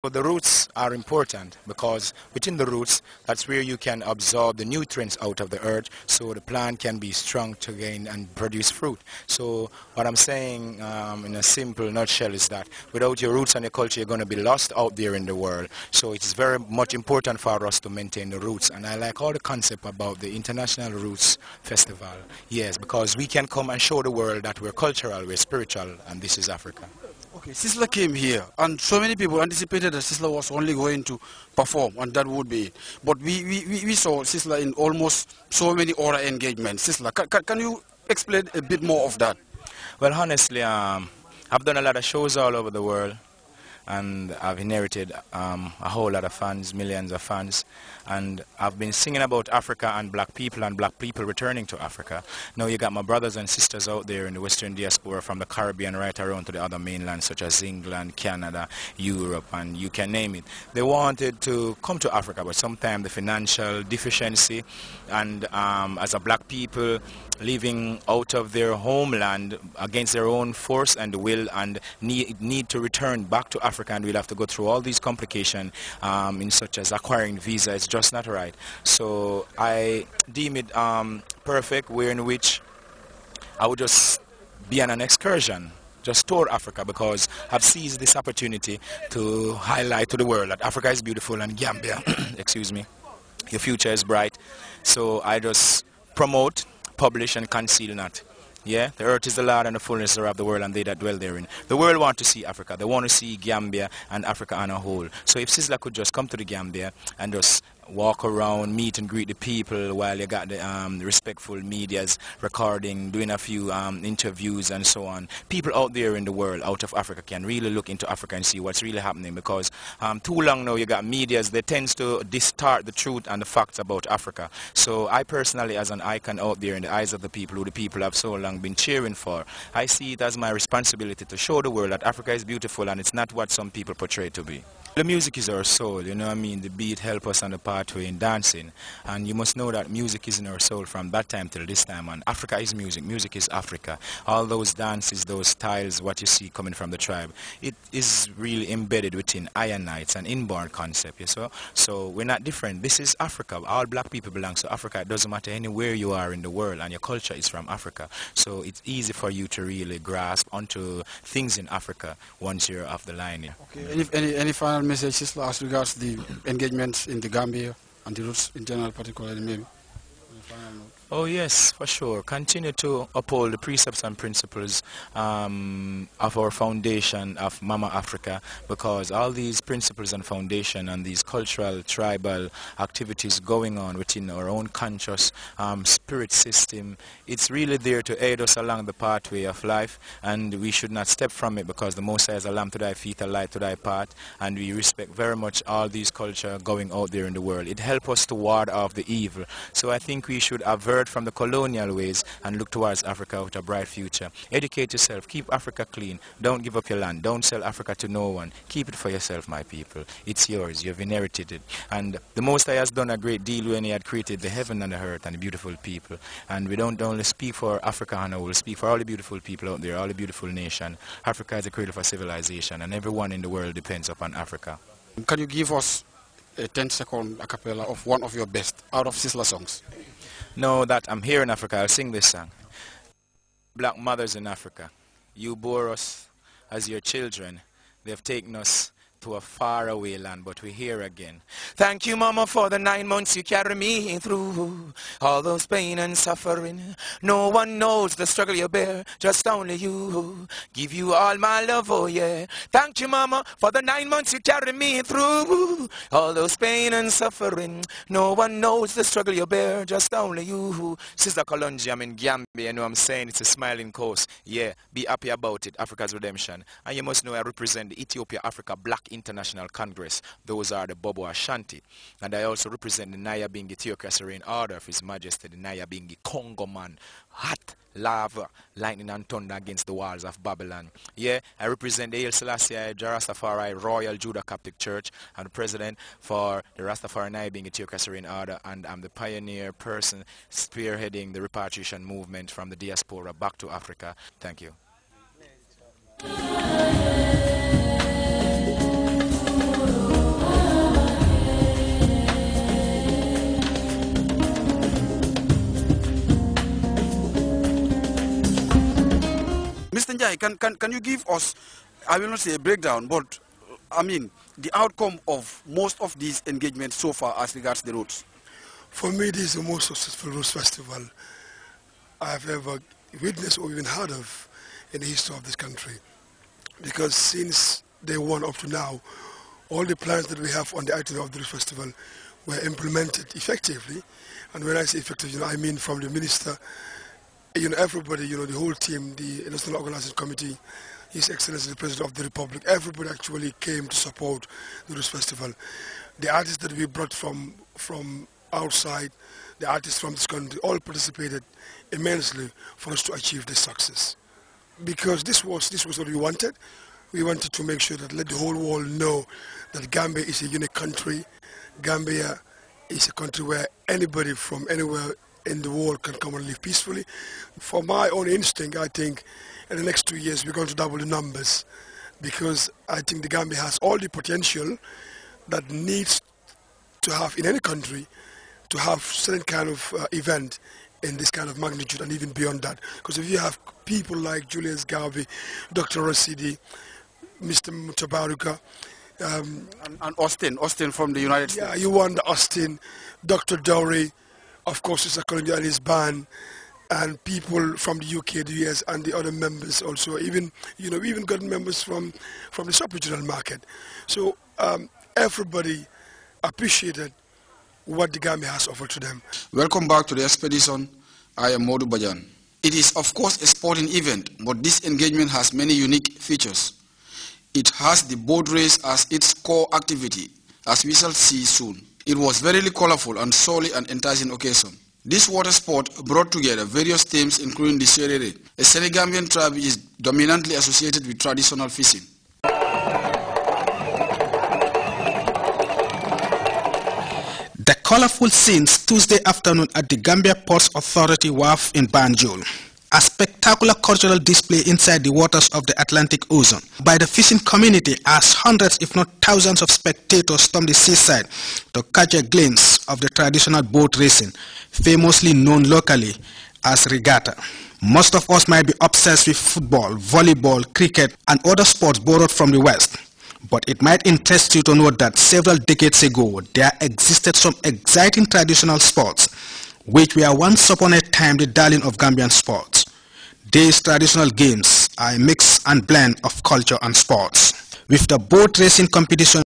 So the roots are important because within the roots, that's where you can absorb the nutrients out of the earth so the plant can be strong to gain and produce fruit. So what I'm saying in a simple nutshell is that without your roots and your culture, you're going to be lost out there in the world. So it's very much important for us to maintain the roots. And I like all the concept about the International Roots Festival. Yes, because we can come and show the world that we're cultural, we're spiritual, and this is Africa. Okay, Sisla came here, and so many people anticipated that Sisla was only going to perform, and that would be it. But we saw Sisla in almost so many other engagements. Sisla, can you explain a bit more of that? Well, honestly, I've done a lot of shows all over the world, and I've inherited a whole lot of fans, millions of fans, and I've been singing about Africa and black people returning to Africa. Now you got my brothers and sisters out there in the Western diaspora from the Caribbean right around to the other mainlands such as England, Canada, Europe, and you can name it. They wanted to come to Africa, but sometimes the financial deficiency and as a black people living out of their homeland against their own force and will and need to return back to Africa, and we'll have to go through all these complications in such as acquiring visa. It's just not right. So I deem it perfect, where in which I would just be on an excursion, just tour Africa, because I've seized this opportunity to highlight to the world that Africa is beautiful and Gambia, excuse me, your future is bright. So I just promote, publish, and conceal not. Yeah, the earth is the Lord and the fullness thereof the world and they that dwell therein. The world want to see Africa. They want to see Gambia and Africa on a whole. So if Sizzla could just come to the Gambia and just walk around, meet and greet the people while you got the respectful medias recording, doing a few interviews and so on. People out there in the world, out of Africa, can really look into Africa and see what's really happening, because too long now you got medias that tends to distort the truth and the facts about Africa. So I personally, as an icon out there in the eyes of the people who the people have so long been cheering for, I see it as my responsibility to show the world that Africa is beautiful and it's not what some people portray it to be. The music is our soul, you know what I mean? The beat helps us on the pathway in dancing. And you must know that music is in our soul from that time till this time. And Africa is music. Music is Africa. All those dances, those styles, what you see coming from the tribe, it is really embedded within I and I. It's an inborn concept, you know? So we're not different. This is Africa. All black people belong to Africa. It doesn't matter anywhere you are in the world, and your culture is from Africa. So it's easy for you to really grasp onto things in Africa once you're off the line here. Okay. Any final messages as regards the engagements in the Gambia and the roots in general, particularly, maybe? Oh yes, for sure. Continue to uphold the precepts and principles of our foundation of Mama Africa, because all these principles and foundation and these cultural, tribal activities going on within our own conscious spirit system, it's really there to aid us along the pathway of life, and we should not step from it, because the Most High is a lamp to thy feet, a light to thy path, and we respect very much all these culture going out there in the world. It helps us to ward off the evil. So I think we should avert from the colonial ways and look towards Africa with a bright future. Educate yourself, keep Africa clean, don't give up your land, don't sell Africa to no one, keep it for yourself, my people. It's yours, you've inherited it. And the Most High has done a great deal when he had created the heaven and the earth and the beautiful people. And we don't only speak for Africa and we speak for all the beautiful people out there, all the beautiful nation. Africa is the cradle for civilization, and everyone in the world depends upon Africa. Can you give us a 10-second a cappella of one of your best out of Sisla songs? Now that I'm here in Africa, I'll sing this song. Black mothers in Africa, you bore us as your children. They've taken us to a faraway land, but we're here again. Thank you, Mama, for the 9 months you carry me through. All those pain and suffering. No one knows the struggle you bear, just only you. Give you all my love, oh yeah. Thank you, Mama, for the 9 months you carry me through. All those pain and suffering. No one knows the struggle you bear, just only you. Sister Kalonji, I'm in Gambia, you know what I'm saying? It's a smiling coast. Yeah, be happy about it, Africa's redemption. And you must know I represent the Ethiopia-Africa Black International Congress. Those are the Bobo Ashanti. And I also represent the Nyabingi Theocracy Order of His Majesty, the Nyabingi Congo man. Hot lava, lightning and thunder against the walls of Babylon. Yeah, I represent the Haile Selassie Rastafari Royal Judah Coptic Church. I'm the president for the Rastafari Nyabingi Theocracy Order, and I'm the pioneer person spearheading the repatriation movement from the diaspora back to Africa. Thank you. Can you give us, I will not say a breakdown, but I mean, the outcome of most of these engagements so far as regards the routes? For me, this is the most successful Rose Festival I've ever witnessed or even heard of in the history of this country. Because since day one up to now, all the plans that we have on the itinerary of the Rose Festival were implemented effectively. And when I say effective, I mean from the minister, everybody, the whole team, the National Organizing Committee, His Excellency the President of the Republic, everybody actually came to support the Rose Festival. The artists that we brought from outside, the artists from this country, all participated immensely for us to achieve this success. Because this was what we wanted. We wanted to make sure that let the whole world know that Gambia is a unique country. Gambia is a country where anybody from anywhere in the world can come and live peacefully. For my own instinct, I think in the next 2 years we're going to double the numbers, because I think the Gambia has all the potential that needs to have in any country to have certain kind of event in this kind of magnitude and even beyond that. Because if you have people like Julius Garvey, Dr. Rasidi, Mr. Mutabaruka, and Austin from the United States. Yeah, you want Austin, Dr. Dowry, of course, it's a Columbia and his band, and people from the UK, the US, and the other members also. Even, we even got members from the sub-regional market. So everybody appreciated what the Gambia has offered to them. Welcome back to the expedition. I am Modu Bajan. It is of course a sporting event, but this engagement has many unique features. It has the boat race as its core activity, as we shall see soon. It was very colorful and solely an enticing occasion. This water sport brought together various themes including the Serere. A Senegambian tribe is dominantly associated with traditional fishing. The colorful scenes Tuesday afternoon at the Gambia Ports Authority Wharf in Banjul. A spectacular cultural display inside the waters of the Atlantic Ocean by the fishing community as hundreds if not thousands of spectators stormed the seaside to catch a glimpse of the traditional boat racing, famously known locally as regatta. Most of us might be obsessed with football, volleyball, cricket and other sports borrowed from the West. But it might interest you to know that several decades ago, there existed some exciting traditional sports, which were once upon a time the darling of Gambian sports. These traditional games are a mix and blend of culture and sports, with the boat racing competition